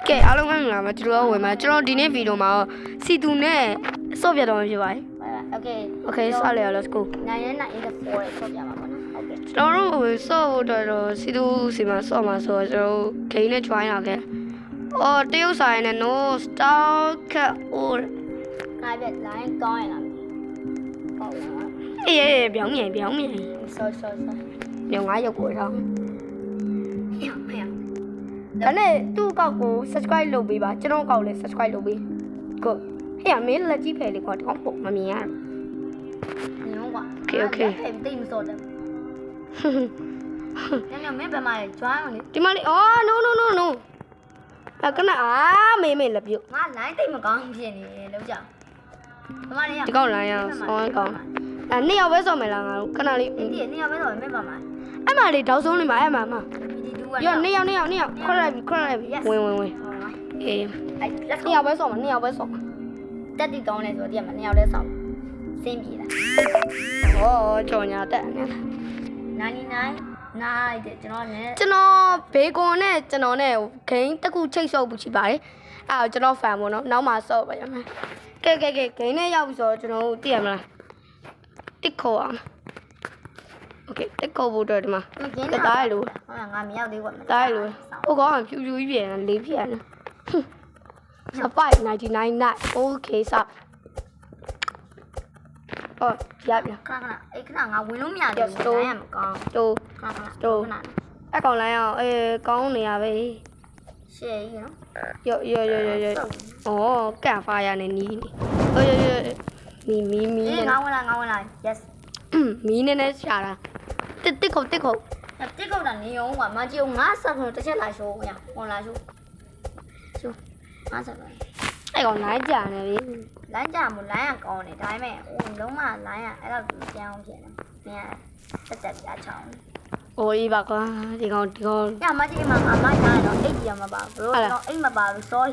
ကဲအားလုံးကမင်္ဂလာပါကျွန်တော်ဝင်ပါကျွန်တော်ဒီနေ့ဗီဒီယိုမှာစီတူနဲ့ဆော့ပြတော့မှာဖြစ်ပါတယ် Okay စရအောင် let's go နိုင်ရနိုင် in the forest ဆော့ပြမှာပေါ့နော်ဟုတ်ကဲ့ ကျွန်တော်တို့ဆော့ဖို့တော့စီတူစီမှာဆော့မှာဆိုတော့ကျွန်တော်ဂိမ်းနဲ့ join လာခဲ့အော်တရုတ်ဆိုင်နဲ့ no stock or ငါပြလိုင်းကောင်းရလားကောင်းလား အေးပြောင်းမြန် ဆော့ ညငါရုပ်ကိုတော့ ဖေ ဒါနဲ့သူ့အကောက်ကို subscribe လုပ်ပေးပါကျွန်တော်အကောက်လည်း subscribe လုပ်ပေးကိုဟဲ့မင်းလက်ကြီးဖယ်လေးကွာတောင်းဖို့မမြင်ရ ညောကွာ Okay ဖေတိတ်မစော့တယ်ညမင်းဘယ်မှာလဲ join အောင်လေ ဒီမလေးအော် no ကနမေးလက်ပြုတ် ငါလိုင်းတိတ်မကောင်းဖြစ်နေလို့ကြောက်ဘယ်မှာလဲ ဒီကောက်လိုင်းအောင်ဆောင်းကောင်းနှစ်ယောက်ပဲဆော့မယ်လားငါတို့ခဏလေး ဒီနေ့ရောက်ပဲတော့မင်းပါမှာ အဲ့မလေးတောက်ဆုံးနေမှာအဲ့မ ဒီတူက ရောနှစ်ယောက်ခွက်လိုက်ဝင်အေး အဲ့လက် နှစ်ယောက်ပဲဆော့မှာနှစ်ယောက်ပဲဆော့မှာ တက်တိကောင်းလဲဆိုတော့ဒီမှာ2ယောက်လဲဆောက်စင်းပြေးလာ ဟောကြော်ညာတက်နေ99နိုင်တဲ့ကျွန်တော်နဲ့ ကျွန်တော်ဘေကွန်နဲ့ကျွန်တော်နဲ့ဂိမ်းတစ်ခုချိတ်ဆော့ပူချပါတယ်အဲ့တော့ကျွန်တော်ဖန်ပေါ့နော်နောက်မှဆော့ပါရမယ်ကဲဂိမ်းနဲ့ရောက်ပြီဆိုတော့ကျွန်တော်တို့သိရမလားတစ်ခေါ်အောင်โอเคတစ်ခေါ်ဖို့တော့ဒီမှာတားရလို့ ဟုတ်လားငါမရောက်သေးဘူး တားရလို့ဟိုကောင်ဖြူကြီးပြန်လေးဖြစ်ရတယ်စပိုက်99 night okay စအော်ရပြီ ခဏအဲ့ခဏငါဝင်လို့မရသေးဘူးနိုင်ရမကောင်း တိုး ခဏ အကောင်လိုင်းအောင်ကောင်းနေရပဲ ရှယ်ကြီးနော် ရောဩကန်ဖာရနေနီးနေမီ ငါဝင်လာ yes မီနဲ့ရှာတာတစ်ခုတ် တစ်ခုတ်တာနေရောကွာမကြည့်အောင်ငါဆက်ခွန်တစ်ချက်လာရှိုးမရဟွန်လာရှိုးငါဆက်ခွန် အဲ့ကောင်လိုင်းကြနေပြီ လိုင်းကြမလိုင်းရကောင်းနေဒါပေမဲ့လုံးဝလိုင်းရအဲ့တော့ပြန်အောင်ဖြစ်နေမင်းတက်ပြချောင်း အိုးအေးပါကွာဒီကောင် ညမကြည့်မှာငါမကြားတော့အိတ်ကြီးမပါဘူးဘလို့တော့အိတ်မပါဘူး sorry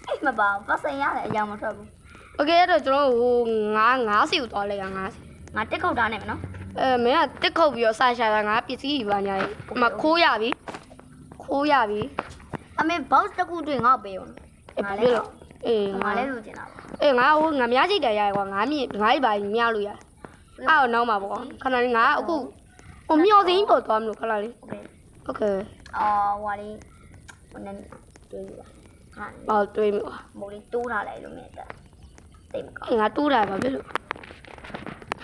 အိတ်မပါဘူးပတ်စံရတယ်အยังမထွက်ဘူး โอเคအဲ့တော့ကျွန်တော်ဟို9စီကိုသွားလိုက်ရ9စီ ငါတက်ခုတ်တာနေမယ်နော် မင်းကတစ်ခုတ်ပြီးတော့စရှာတာငါပစ္စည်းယူပါညာရေးမခိုးရပြီအမေ box တစ်ခုတွေ့ငါ့ပေးအောင် ငါလည်းလို့အေး ငါလည်းလူကျင်တာပါ ငါဟိုငါများချိတ်တယ်ရရကွာငါးပါမြလို့ရအဲ့တော့နောက်မှာပေါ့ခဏလေးငါအခုဟိုမျောစင်းပေါ်သွားမလို့ခဏလေးโอเค ဟွာလေးဟိုနဲ့တွေ့ပြီပါ ဟောတွေးမှာ မိုးလေးတိုးထားလိုက်လို့မြင်တယ်တိတ်မကောင်း ငါတူးတာပါပြီလို့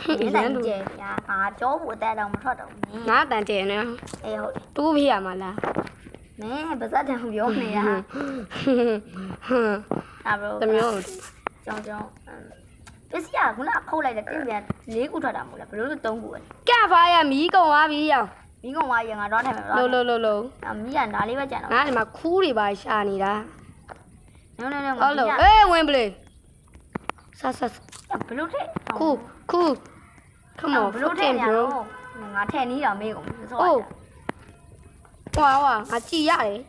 ဒီတန်းကျဲညာငါကြောဘူးအတက်တော့မထွက်တော့ဘူး ငါတန်ကျဲနေ အေးဟုတ် တူးပြရမှာလား မင်းပါစက်တန်ပြောနေတာအဲ့ဘရို တမျိုး ကြောင်းပစ္စည်းကခုနခုတ်လိုက်တဲ့ပြင်ပြန်၄ခုထွက်တာမဟုတ်လားဘလို့3ခုပဲ ကဖားရမီးကုန်သွားပြီရောင် မိကောင်ဝါရငါတော့ထိုင်မယ် လို့ မီးကဒါလေးပဲကြံတော့ ငါဒီမှာခူးတွေပါရှာနေတာ နုံနုံ ဟုတ်လို့ဝင်ပလေဆတ် ဘလို့ထက် ခူး come on ဘလို့ထက်ရတော့ငါထက်နီးတာမေးကုန်ဆိုတော့ ဟွာငါကြည်ရတယ်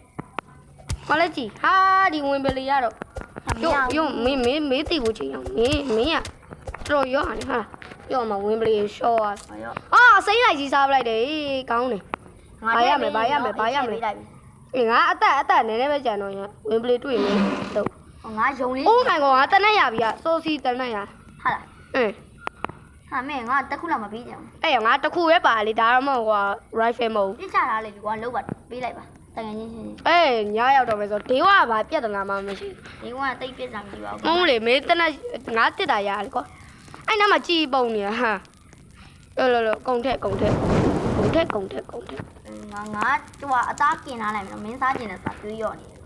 မလဲကြည်ဟာဒီဝင်ပလေရတော့ရုံမင်းတီကိုချိန်အောင်မင်းကတော်ရောဟာဟာပြောမှဝင်ပလေရှော့အာစိမ့်လိုက်ကြီးစားပလိုက်တယ်ကောင်းတယ်ဘာရမယ်ငါအသက်နည်းနည်းပဲကြံတော့ရဝင်ပလေတွေ့နေတော့ ငါယုံလေး အိုးခိုင်ကောင်ကတနက်ရပြီကစိုးစီတနက်ရ ဟာလားဟာမင်းငါတက်ခုလောက်မပြီးကြဘူး အဲ့ငါတခုပဲပါလေဒါတော့မဟုတ်ကွာ rifle မဟုတ် ပြစ်ချတာလေကွာလောက်ပါပေးလိုက်ပါတန်ငင်းချင်း အေးညရောက်တော့မယ်ဆိုဒေဝကဘာပြဿနာမှမရှိ ဒီကတိတ်ပြစ်တာမရှိပါဘူး မဟုတ်လေမေးတနက်ငါတစ်တာရတယ်ကွာအဲ့နားမှာကြည်ပုံနေတာဟာလောကုံထက်ငါသူကအသားกินထားလိုက်မယ်မင်းစားကျင်တဲ့စားတွေးရော့နေတယ်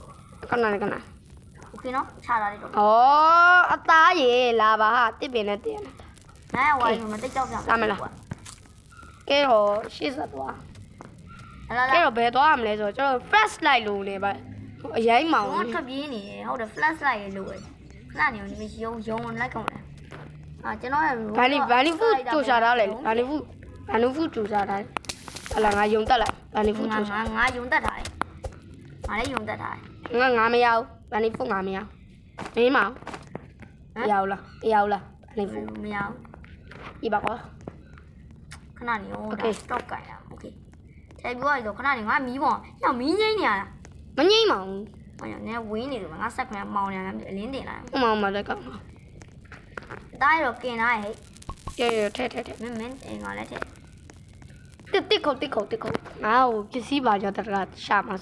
ခဏ โอเคနော်ချတာလေးတော့ ဩအသားရေလာပါဟာတစ်ပင်နဲ့တင် နိုင်ဝိုင်းမတိတ်ကြောက်ပြ ကဲတော့ရှေ့ဆက်သွားကဲတော့ဘယ်သွားရမလဲဆိုတော့ကျွန်တော် flash light လို့နေပါအရင်မောင် ဟောထွက်ပြေးနေတယ်ဟုတ်တယ် flash light ရေလို့ခဏနေနေရုံလိုက်ကုန်တယ်ကျွန်တော်ရဲ့ ဘာနီဖူကြိုရှာထားလေဘာနီဖူကြိုရှာထားဟလာငါယုံတက်လိုက်ဘာနီဖူကြိုရှာ ငါယုံတက်ထားတယ်ငါလည်းယုံတက်ထားတယ် ငါမရဘူးဘာနီဖူငါမရမင်းမအောင်လားဘာနီဖူ မရဘူး ဒီပါကွာ ခဏနေဟို stop ကြရအောင် okay ထဲပြီးတော့ခဏနေငါမီးပေါ့ညမီးငိမ့်နေရတာ မငိမ့်ပါဘူး ဟောရနေဝင်းနေလို့ငါဆက်ခွင့်မောင်နေတယ်အလင်းတင်လာ ဥမောင်မလည်းကောင်းပါ တားရတော့กินလာဟဲ့ ရဲထဲ မင်းအိမ်ကလည်းတဲ့ တစ်ခုတ်ငါ့ကိုပစ္စည်းပါကြတရရှာမှာ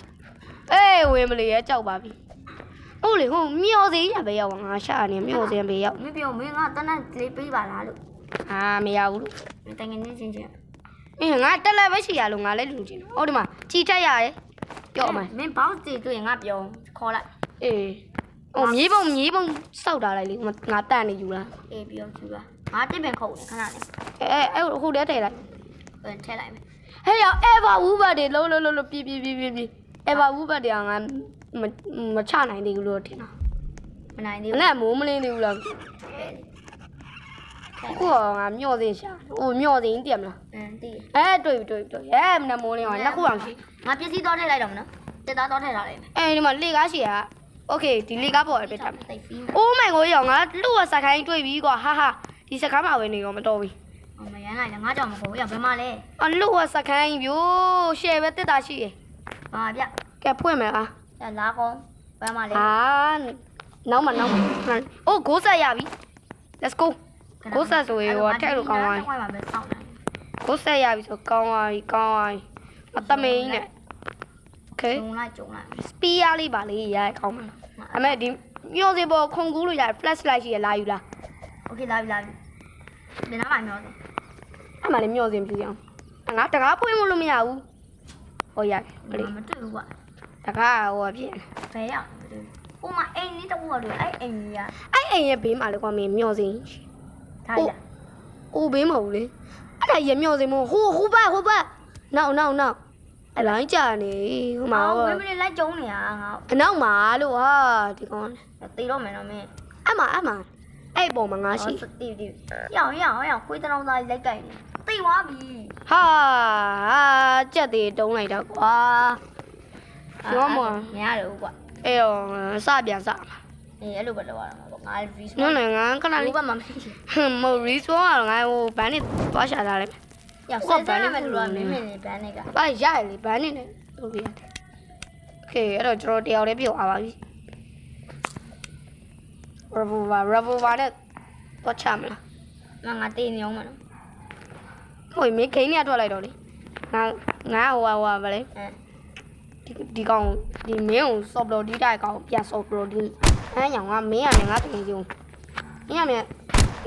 အေးဝင်မလေးရဲကြောက်ပါပြီဟုတ်လေဟိုမျောစင်းရပဲရောက်ငါရှာနေမျောစင်းပဲရောက် မင်းပြောမင်းကတနက်လေးပေးပါလားလို့ မရဘူးလို့ မင်းတငယ်ချင်းချင်း ငါတက်လက်ပဲရှိရလို့ငါလည်းလူချင်းဟုတ်ဒီမှာကြည်ထက်ရတယ်ပြောမယ် မင်းဘောက်စီတွေ့ငါပြောခေါ်လိုက် အေးဟိုမြေပုံစောက်တာလိုက်လေငါတန့်နေယူလား အေးပြောကြည့်ပါငါတစ်ပင်ခုတ်နေခဏလေး ဟိုတဲထဲလိုက် ထည့်လိုက်မယ် ဟဲ့ရောက်အေဗာဝူဘတ်တွေလုံးပြေးအေဗာဝူဘတ်တွေကငါမချနိုင်သေးဘူးလို့ထင်တာ မနိုင်သေး အဲ့ ဘူး နဲ့မိုးမလင်းသေးဘူးလားခုငါမျောစင်းရှာဟိုမျောစင်းတည်မလား တီး တွေ့မနဲ့မိုးလင်းအောင်နှစ်ခုအောင်ရှိ ငါပစ္စည်းတော့ထည့်လိုက်တော့မနော်တက်သားတော့ထည့်ထားလိုက်မယ် ဒီမှာလေကားရှိရโอเคဒီလေကားပေါ်ပဲထားမယ် တိတ်ဖီး အိုးမိုင်ကိုရောငါလူ့ဝစခိုင်းတွေ့ပြီကွာဟာဒီစကားမှာပဲနေရောမတော်ဘူး မရမ်းလိုက်ငါကြောင့်မခေါ်ရဘယ်မှာလဲ လူ့ဝစခိုင်းပြိုးရှယ်ပဲတက်တာရှိရ ဘာဗျ ကဲဖွင့်မယ်အား လာကောဘယ်မှာလဲ နောက်မှအိုးကိုဆက်ရပြီ let's go ကိုဆက်ဆိုရင်ဟောတဲ့လို့ကောင်းသွားပြီ ဝိုင်းမှာပဲစောင့်နေ ကိုဆက်ရပြီဆိုကောင်းသွားပြီအတမင်းနဲ့ okay ဂျုံလိုက် spear လေးပါလေးရကောင်းမှာအမေဒီမျိုးစေပေါ်ခုံကူးလို့ရ flash light ရှိရလာယူလား โอเคလာပြီဘယ်နားမှာမျိုးလဲ အဲ့မှာလည်းမျိုးစင်ပြအောင်ငါတကားဖွင့်လို့မရဘူးဟောရတယ် မတွေ့ဘူးကွာ တကားဟောဖြစ် ဘယ်ရောက်ဟိုမှာအိမ်လေးတစ်ခုတော့အဲ့အိမ်ကြီးက အဲ့အိမ်ရဲ့ဘေးမှာလေကွာမင်းမျိုးစင် ထားရ အိုးဘေးမဟုတ်လေအဲ့ဒါရမျိုးစင်မို့ဟိုဘက်နောက်အလိုင်းကြနေဟိုမှာ ဝင်းမလေးလိုက်ကျုံနေတာငါ အနောက်မှာလို့ဟာဒီကောင် တေးတော့မယ်နော်မင်း အမအဲ့ပုံမှာငါရှိ တီးရောင်ခွေးတောင်သားလိုက်ကြိုက်နေတိတ်သွားပြီ ဟာကြက်သေးတုံးလိုက်တော့ကွာပြောမ မရတယ်ဘူးကွာ အဲ့တော့စပြန်စပါ အေးအဲ့လိုပဲလောက်ရမှာပေါ့ငါဗီဇ် နော်ငါခဏ လူ လေး ဘက်မှာမရှိ မဟုတ် respawn ကတော့ငါဟိုဘန်နဲ့သွားရှာထားလိုက် ရောက်ဆက်ဆက်ရမယ်လို့ကမင်းမင်းလေးဘန်းနေက ။ဘာရရလေဘန်နဲ့လည်းလုပ်ပြရတယ်။ Okay အဲ့တော့ကျွန်တော်တယောက်လေးပြုတ်သွားပါပြီ။ revolver နဲ့တော့ချမလား ငါတေးနေအောင်မနော် ။ဟိုမင်းခိန်းနဲ့ထွက်လိုက်တော့လေ။ငါဟိုဗာလေဒီကောင်ဒီမင်းကို soft blow ဒီတိုက်ကောင်ပြန် soft blow ဒီအဲ့ညောင်ကမင်းကလည်းငါတကယ်ချင်းမင်းကလည်း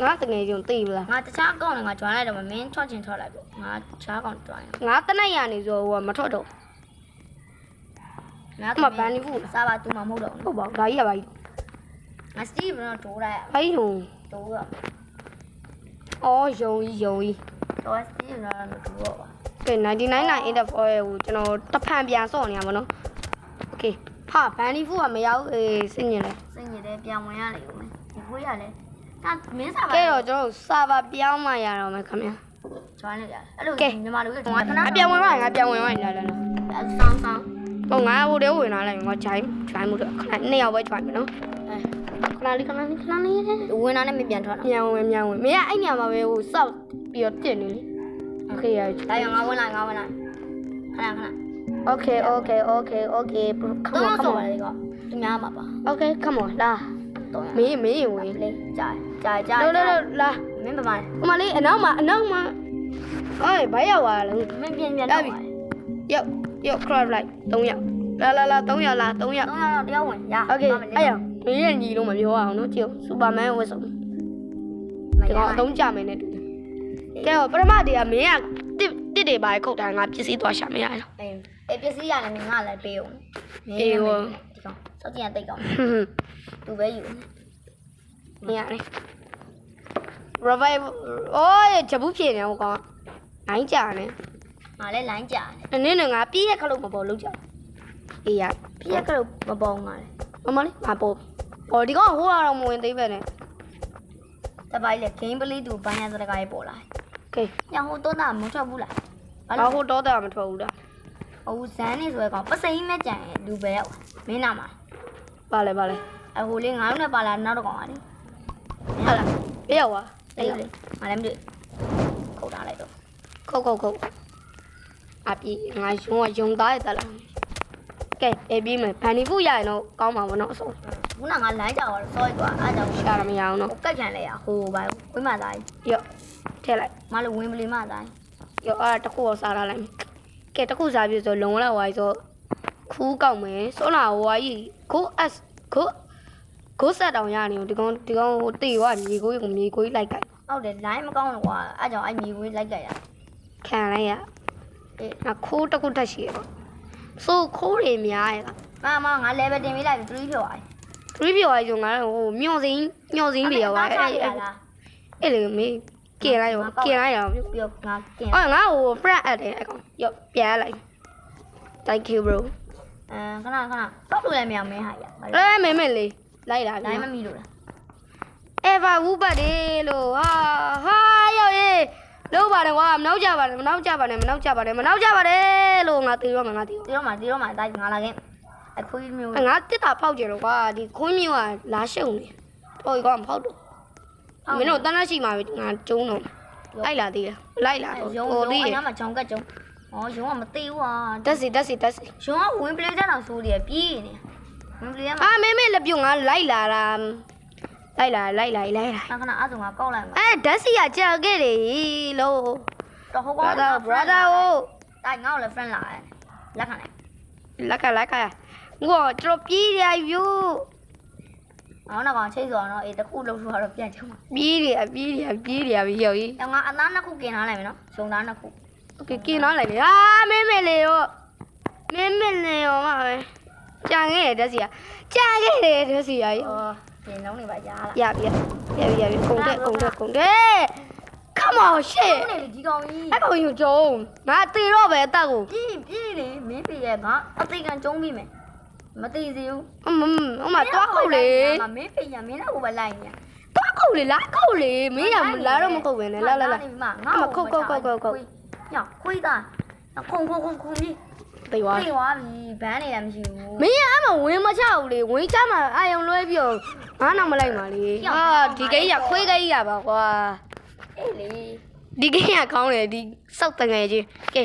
ငါတကယ်ချင်းသိပြီလား ငါတခြားအကောင့်နဲ့ငါ join လိုက်တော့မင်းချော့ချင်ထွက်လိုက်ပေါ့ငါတခြားအကောင့် join ငါတနက်ရနေဆိုဟိုမထွက်တော့ ငါ မဘန်နေဘူးလား စားပါတူမှာမဟုတ်တော့ ဟုတ်ပါဘူးဒါကြီးကဘာကြီး ငါစတီးဘယ်တော့ဒိုးလိုက်ရ ဘာကြီးဟို ဒိုးရ အော်ယုံကြီး တော့စတီးဘယ်တော့ဒိုးရပါ ကဲ99 interval ကိုကျွန်တော်တဖန်ပြန်စော့နေရမှာနော်โอเคဟာဘန်နီဖူကမရောက်စိတ်ညစ်လဲ စိတ်ညစ်တယ်ပြန်ဝင်ရလေဦးမယ်ဒီခွေးရလဲဒါမင်းစားပါ ကဲတော့ကျွန်တော်စာပါပြောင်းမှရတော့မယ်ခင်ဗျာ join လိုက်ရအဲ့လိုညီမတို့ကခဏ ငါပြန်ဝင်ပါငါပြန်ဝင်ပါလာလာ ဆောင်းဆောင်း ဟိုငါဟိုတဲဝင်လာလိုက်ငါဂျိုင်းမှုတော့ခဏနှစ်ယောက်ပဲဂျိုင်းမယ်နော်ခဏလေး ဝင်လာနဲ့မပြန်ထွက်တော့ မြန်ဝင်မင်းကအဲ့ညမှာပဲဟိုစောက်ပြီးတော့တင်နေလေโอเคရ ဒါရငါဝင်လာခဏ โอเค come on ပါလေကောသူများမှာပါ โอเค come on လာ တော့ရ မင်းဝင် လေကြာ လို့လာ မင်းပါပါ ဟိုမလေးအနောက်မှာအေးဘာရောက်သွားလဲ မင်းပြန်တော့ပါ ရောက် crowd like 3ယောက်လာ3ယောက်တော့တရားဝင်ရ โอเคအဲ့ရမင်းရဲ့ညီလုံးမပြောအောင်နော်ကြည့်စူပါမန်ဝတ်စုံဒီကောင်အသုံးကြမယ်နဲ့တူတယ်ကဲပထမတည်းကမင်းကတစ်တွေပါခုတ်တာငါပစ္စည်းသွားရှာမရလား အေးပစ္စည်းရတယ်မင်းငါလည်းပေးအောင်ဒီကောင်စောက်ကြည့်ရတိတ်ကောင်သူပဲယူ မရလေ revive အိုးဂျဘူးဖြစ်နေဟိုကောင်နိုင်ကြနေ ငါလည်းလိုင်းကြာ နင်းနဲ့ငါပြည့်ရခလုတ်မပေါ်လို့ကြအေးရ ပြည့်ကတော့မပေါင်းငါလည်း မလေးငါပေါ်ဒီကောင်ဟိုကတော့မဝင်သေးပဲနဲ့ တပိုင်းလေ game play သူဘိုင်းရစကားရေးပေါ်လာ โอเค ညဟိုတော့တာမထွက်ဘူးလား ဘာဟိုတော့တာမထွက်ဘူးလား ဟိုဇန်နေဆိုရကောင်ပစိမ့်မဲ့ကြံလူပဲရောက်မင်းနာမှာ ပါလေ အဟိုလေးငါတို့နဲ့ပါလာနောက်တော့ကောင်ပါလေ ဟုတ်လားပြရောက်သွား တိတ်လေငါလည်းမတွေ့ခုတ်ထားလိုက်တော့ ခုတ်အပြေငါယုံသားရတလား ကဲအေးပြီးမယ်ဗန်နီဖူရရင်တော့ကောင်းမှာပေါ့နော်အဆုံး ခုနကငါလမ်းကြောင်တော့စောရသွားအားကြောင့် ရှာရမရအောင်နော် ကတ်ချန်လေရဟိုပါဝိမသားကြီး ရော့ထည့်လိုက် မလို့ဝင်ပလီမသား ရော့အဲ့တခုတော့စားထားလိုက်မယ်ကဲတခုစားပြီဆိုလုံလောက်ဝိုင်းဆိုခူးကောက်မယ်စောနာဝိုင်းကို S ကိုဆက်တောင်ရနေဒီကောင်တေသွားမြေကိုလိုက်ကြိုက် ဟုတ်တယ်လိုင်းမကောင်းတော့ကွာအားကြောင့်အဲ့မြေဝေးလိုက်ကြရ ခံလိုက်ရငါခိုးတခုတက်ရှိရပေါ့ဆိုခိုးတွေများရလား မငါ level တင်ပေးလိုက်ပြီ3ဖြော်သွား 3ပြော်ရဆိုငါဟိုမျောစင်းပြေရောအဲ့လေမေးကင်လိုက်ရော ပြီးတော့ငါကင် အော်ငါဟို friend add တယ်အကောင်ရော့ပြန်လိုက် thank you bro ခဏပောက်လို့လည်းမရမင်းဟာရ မင်းလေးလိုက်လာ လိုင်းမမီလို့လား ever ဝူပတ်တယ်လို့ဟာရောက်ရေးလို့ပါတယ်ကွာမနောက်ကြပါနဲ့လို့ငါတီတော့ငါတီ တီတော့မှတိုက်ငါလာခင်အခုမျိုး ငါတစ်တာဖောက်ကြတော့ကွာဒီခွင်းမျိုးကလာရှုံနေတော့ကွာမဖောက်တော့မင်းတို့တန်းရှိမှာငါကျုံးတော့လိုက်လာသေးတယ်လိုက်လာတော့ ရုံ ဟိုသေးတယ် အဲ့မှာချောင်းကတ်ကျုံရုံကမသိဘူးဟာ တက်စီ ရုံကဝင်ပလေးတဲ့တော့ဆိုးတယ်ပြေးနေဝင်ပလေးကမှ မင်းလက်ပြုတ်ငါလိုက်လာတာလိုက်လာ ခဏအားဆုံးငါကောက်လိုက်မှာ ဓာတ်စီကကြာခဲ့တယ်လို့ တော့ဟိုကောင် brother တိုက်ငါ့ကိုလည်း friend လာတယ်လက်ခံလိုက် လက်ကငါတို့ပြေးရယူ အောင်တော့ကောင်ချိတ်ဆိုတော့အေးတခုလုံးဆိုတော့ပြန်ချုံမှာ ပြေးရပြီရောက်ကြီး ငါအသားနှစ်ခုกินထားလိုက်မယ်နော်ဇုံသားနှစ်ခု โอเคกินတော့လိုက်လေမင်းလေရောမှာပဲကြာခဲ့တယ်ဓာတ်စီကကြာခဲ့တယ်ဓာတ်စီကြီး ဒီလုံးနေပါရားလာ ရပြီကုန်တယ် come on shit နေလေဒီကောင်ကြီး အဲ့ကောင်ယူကြုံငါတေတော့ပဲအတက်ကို ပြေးလေမင်းပြေးရဲ့ငါအသေးကန်ကျုံးပြီးမယ်မသိသေးဘူး ဟိုမှာတွားခုတ်လေ မင်းပြေးရမင်းတော့ပဲလိုက်နေ တွားခုတ်လေလားခုတ်လေမင်းရလာတော့မခုတ်ဝင်နဲ့လာ ငါခုတ်ညခွေးသားခုံကြီး တေသွား ပြေးသွားပြီဘန်းနေတာမရှိဘူး မင်းအဲ့မှာဝင်မချဘူးလေဝင်ချမှာအာယုံလွှဲပြီးတော့ငါနောက်မလိုက်ပါလေဒီကိန်းကခွေးကိန်းရပါကွာ အေးလေ ဒီကိန်းကကောင်းတယ်ဒီစောက်တငယ်ချင်းကဲ